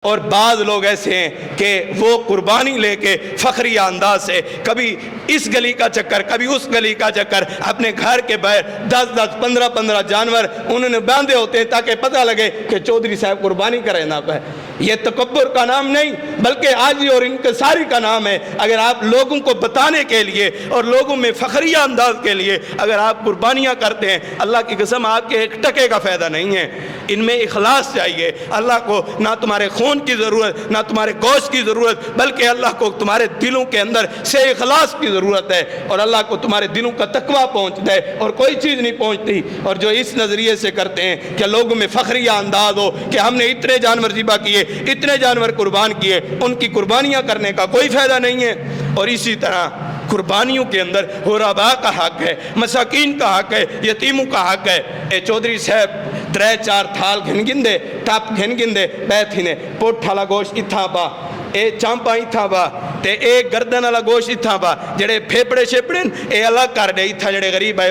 اور بعض لوگ ایسے ہیں کہ وہ قربانی لے کے فخریہ انداز سے کبھی اس گلی کا چکر کبھی اس گلی کا چکر اپنے گھر کے باہر 10-10 15-15 جانور انہوں نے باندھے ہوتے ہیں تاکہ پتہ لگے کہ چودھری صاحب قربانی کریں نا پہ. یہ تکبر کا نام نہیں بلکہ عاجزی اور انکساری کا نام ہے. اگر آپ لوگوں کو بتانے کے لیے اور لوگوں میں فخریہ انداز کے لیے اگر آپ قربانیاں کرتے ہیں، اللہ کی قسم آپ کے ایک ٹکے کا فائدہ نہیں ہے. ان میں اخلاص چاہیے. اللہ کو نہ تمہارے خون کی ضرورت نہ تمہارے گوشت کی ضرورت، بلکہ اللہ کو تمہارے دلوں کے اندر سے اخلاص کی ضرورت ہے. اور اللہ کو تمہارے دلوں کا تقویٰ پہنچتا ہے اور کوئی چیز نہیں پہنچتی. اور جو اس نظریے سے کرتے ہیں کہ لوگوں میں فخریہ انداز ہو کہ ہم نے اتنے جانور ذبح کیے، اتنے جانور قربان کیے، ان کی قربانیاں کرنے کا کوئی فائدہ نہیں ہے. اور اسی طرح قربانیوں کے اندر غرباء کا حق ہے، مساکین کا حق ہے، یتیموں کا حق ہے. اے چودھری صاحب 3-4 تھال گھن گندے ٹپ گھن گندے بیت ہی نے پوٹھ والا گوشت اتھاں پا، اے چامپا اتھاں پا تے اے گردن والا گوشت اتھاں پا، جڑے پھیپڑے شیپڑے اے الگ کر دے اتھاں جڑے غریب آئے